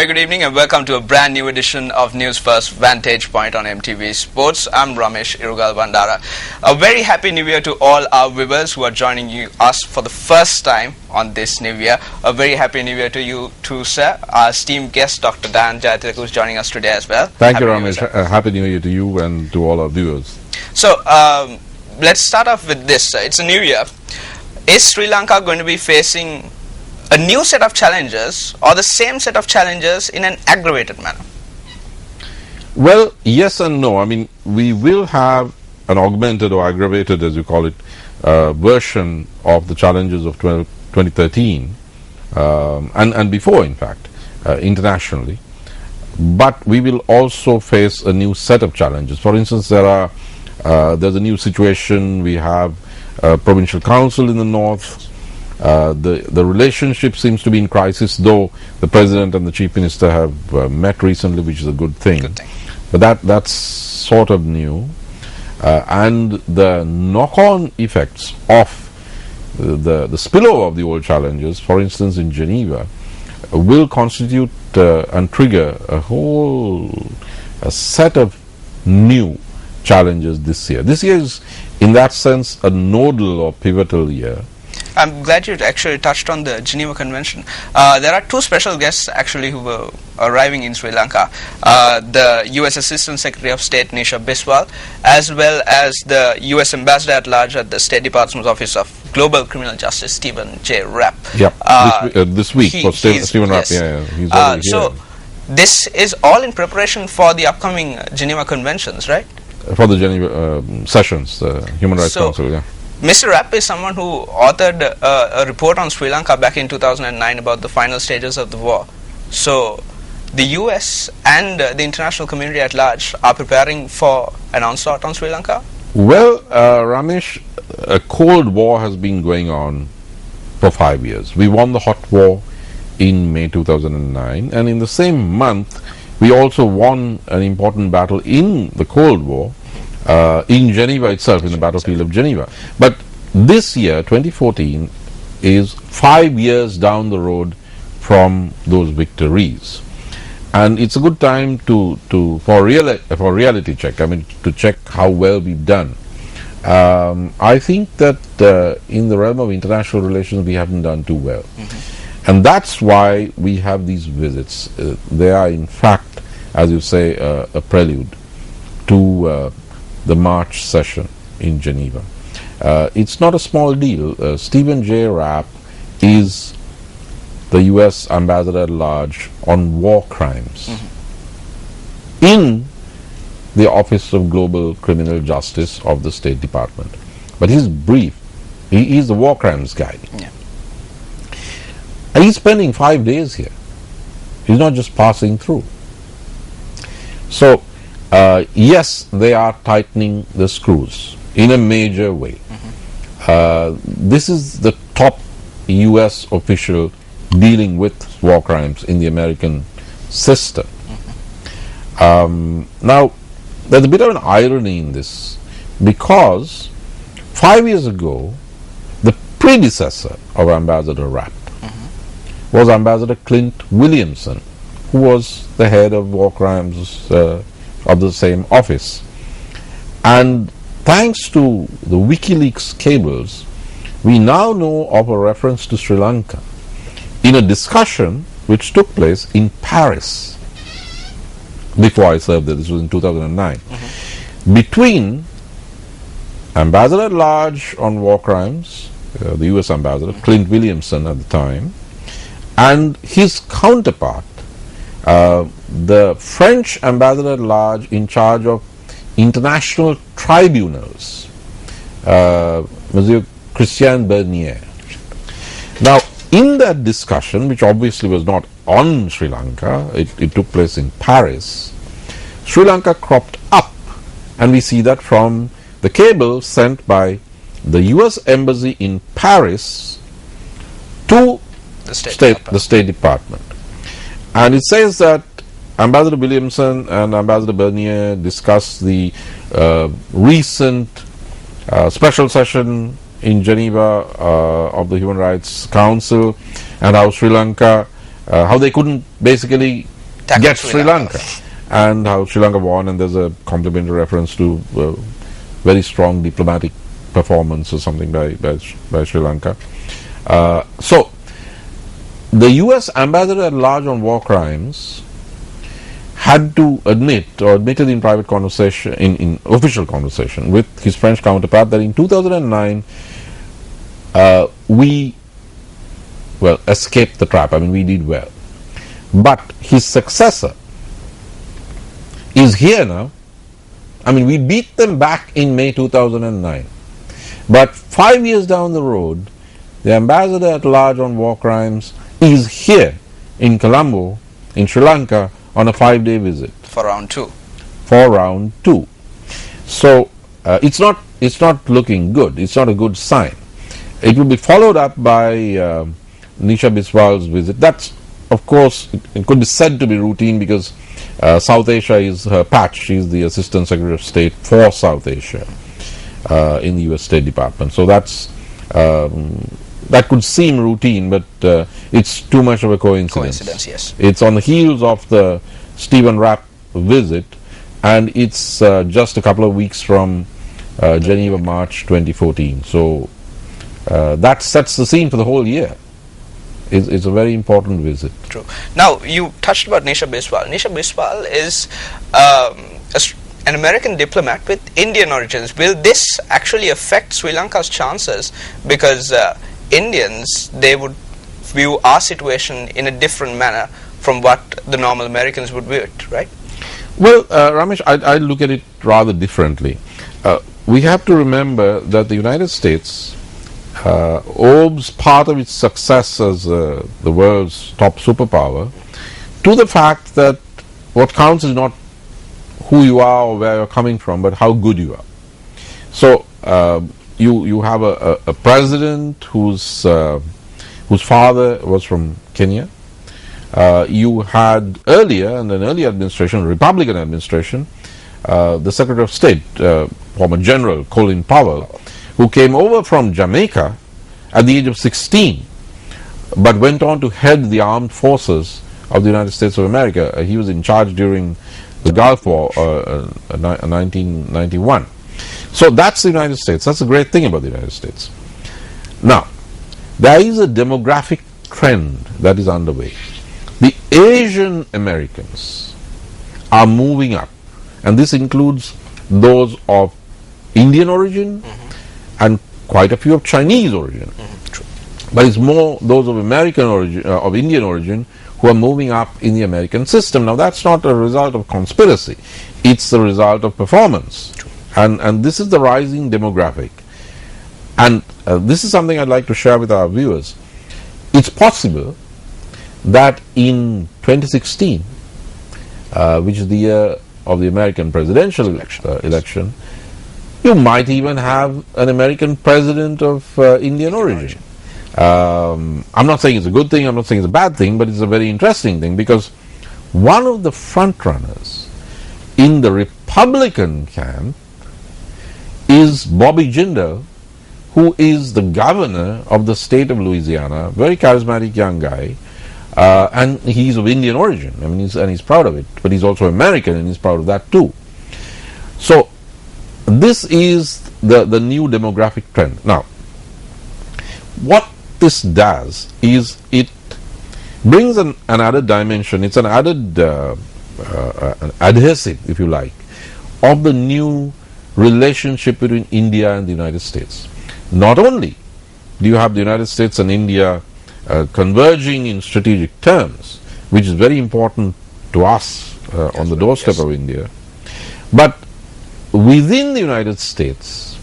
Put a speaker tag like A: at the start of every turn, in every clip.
A: very good evening and welcome to a brand new edition of Newsfirst Vantage Point on MTV Sports. I'm Ramesh Irugal Bandara. A very happy new year to all our viewers who are joining us for the first time on this new year. A very happy new year to you too, sir. Our esteemed guest, Dr. Dayan, Jayatilleka, who is joining us today as well.
B: Thank you, Ramesh. Happy new year to you and to all our viewers.
A: So, let's start off with this. It's a new year. Is Sri Lanka going to be facing a new set of challenges or the same set of challenges in an aggravated manner?
B: Well, yes and no. I mean, we will have an augmented or aggravated, as you call it, version of the challenges of 2013 and before, in fact, internationally. But we will also face a new set of challenges. For instance, there's a new situation. We have a provincial council in the north. The relationship seems to be in crisis, though the President and the Chief Minister have met recently, which is a good thing. But that's sort of new. And the knock-on effects of the spillover of the old challenges, for instance in Geneva, will constitute and trigger a set of new challenges this year. This year is, in that sense, a nodal or pivotal year.
A: I'm glad you actually touched on the Geneva Convention. There are two special guests actually who were arriving in Sri Lanka. The U.S. Assistant Secretary of State Nisha Biswal, as well as the U.S. Ambassador at Large at the State Department's Office of Global Criminal Justice, Stephen J. Rapp.
B: Yeah, this week for Stephen Rapp. Yeah, he's already here.
A: So this is all in preparation for the upcoming Geneva Conventions, right?
B: For the Geneva sessions, Human Rights Council, yeah.
A: Mr. Rapp is someone who authored a report on Sri Lanka back in 2009 about the final stages of the war. So the US and the international community at large are preparing for an onslaught on Sri Lanka?
B: Well, Ramesh, a Cold War has been going on for 5 years. We won the Hot War in May 2009, and in the same month we also won an important battle in the Cold War in Geneva itself, in the battlefield of Geneva. But this year, 2014, is 5 years down the road from those victories. And it's a good time for reality check, I mean, to check how well we've done. I think that in the realm of international relations, we haven't done too well. Mm-hmm. And that's why we have these visits. They are, in fact, as you say, a prelude to the March session in Geneva. It's not a small deal. Stephen J. Rapp is the U.S. Ambassador at Large on war crimes in the Office of Global Criminal Justice of the State Department. But his brief, he is the war crimes guy. Yeah. And he's spending 5 days here. He's not just passing through. So, yes, they are tightening the screws in a major way. This is the top U.S. official dealing with war crimes in the American system. Now, there's a bit of an irony in this, because 5 years ago, the predecessor of Ambassador Rapp was Ambassador Clint Williamson, who was the head of war crimes of the same office. And thanks to the WikiLeaks cables, we now know of a reference to Sri Lanka in a discussion which took place in Paris before I served there. This was in 2009. Between Ambassador at Large on war crimes, the US Ambassador, Clint Williamson at the time, and his counterpart, the French Ambassador at Large in charge of international tribunals, Monsieur Christian Bernier. Now, in that discussion, which obviously was not on Sri Lanka, it took place in Paris, Sri Lanka cropped up, and we see that from the cable sent by the US Embassy in Paris to the State Department. And it says that Ambassador Williamson and Ambassador Bernier discussed the recent special session in Geneva of the Human Rights Council, and how Sri Lanka, how they couldn't basically get Sri Lanka, and how Sri Lanka won, and there's a complimentary reference to very strong diplomatic performance or something by Sri Lanka. So the US ambassador at large on war crimes had to admitted in private conversation, in official conversation with his French counterpart, that in 2009 we escaped the trap. I mean, we did well. But his successor is here now. I mean, we beat them back in May 2009. But 5 years down the road, the ambassador at large on war crimes is here in Colombo, in Sri Lanka, on a 5-day visit.
A: For round 2.
B: For round 2. So, it's not looking good. It's not a good sign. It will be followed up by Nisha Biswal's visit. That's, of course, it could be said to be routine because South Asia is her patch. She's the Assistant Secretary of State for South Asia in the US State Department. So that's that could seem routine, but it's too much of a coincidence.
A: Yes.
B: It's on the heels of the Stephen Rapp visit, and it's just a couple of weeks from Geneva, March 2014. So that sets the scene for the whole year. It's a very important visit.
A: True. Now, you touched about Nisha Biswal. Nisha Biswal is an American diplomat with Indian origins. Will this actually affect Sri Lanka's chances? Because Indians, they would view our situation in a different manner from what the normal Americans would view it, right?
B: Well, Ramesh, I look at it rather differently. We have to remember that the United States owes part of its success as the world's top superpower to the fact that what counts is not who you are or where you're coming from, but how good you are. So you have a president whose father was from Kenya. You had earlier, in an earlier administration, Republican administration, the Secretary of State, former General Colin Powell, who came over from Jamaica at the age of 16, but went on to head the armed forces of the United States of America. He was in charge during the Gulf War, 1991. So that's the United States. That's a great thing about the United States. Now, there is a demographic trend that is underway. The Asian Americans are moving up, and this includes those of Indian origin and quite a few of Chinese origin. But it's more those of American origin, of Indian origin, who are moving up in the American system. Now, that's not a result of conspiracy. It's the result of performance. And this is the rising demographic. And this is something I'd like to share with our viewers. It's possible that in 2016, which is the year of the American presidential election, you might even have an American president of Indian origin. I'm not saying it's a good thing, I'm not saying it's a bad thing, but it's a very interesting thing, because one of the front runners in the Republican camp is Bobby Jindal, who is the governor of the state of Louisiana, very charismatic young guy, and he's of Indian origin. I mean, he's proud of it, but he's also American, and he's proud of that too. So this is the new demographic trend. Now, what this does is it brings an added dimension. It's an added an adhesive, if you like, of the new relationship between India and the United States. Not only do you have the United States and India converging in strategic terms, which is very important to us on the doorstep of India, but within the United States,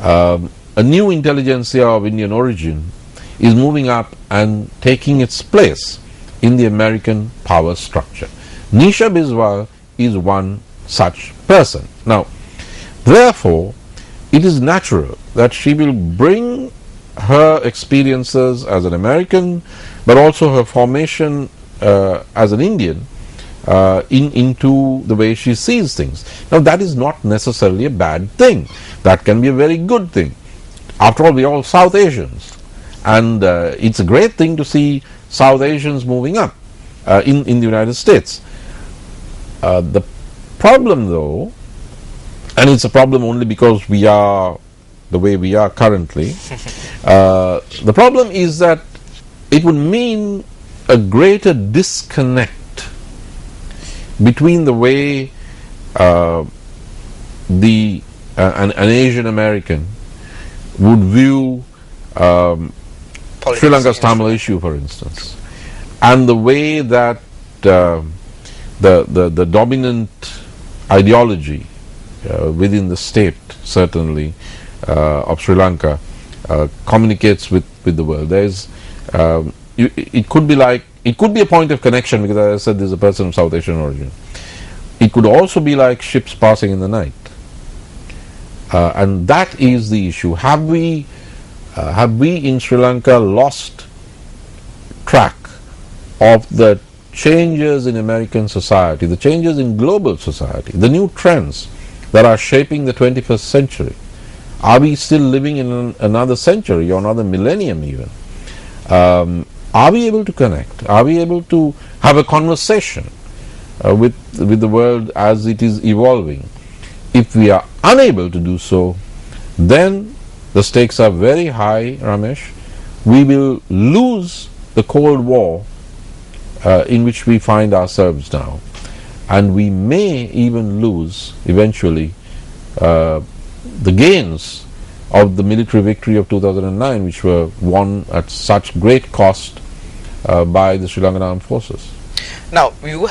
B: a new intelligentsia of Indian origin is moving up and taking its place in the American power structure. Nisha Biswal is one such person. Now, therefore, it is natural that she will bring her experiences as an American, but also her formation as an Indian, into the way she sees things. Now, that is not necessarily a bad thing. That can be a very good thing. After all, we are all South Asians, and it's a great thing to see South Asians moving up. in the United States. The problem, though, and it's a problem only because we are the way we are currently, the problem is that it would mean a greater disconnect between the way an Asian American would view Sri Lanka's Tamil issue, for instance, and the way that the dominant ideology within the state, certainly, of Sri Lanka communicates with the world. There's it could be a point of connection, because as I said, there's a person of South Asian origin. It could also be like ships passing in the night, and that is the issue. Have we in Sri Lanka lost track of the changes in American society, the changes in global society, the new trends that are shaping the 21st century? Are we still living in another century or another millennium even? Are we able to connect? Are we able to have a conversation with the world as it is evolving? If we are unable to do so, then the stakes are very high, Ramesh. We will lose the Cold War in which we find ourselves now, and we may even lose eventually the gains of the military victory of 2009, which were won at such great cost by the Sri Lankan Armed Forces.
A: Now, you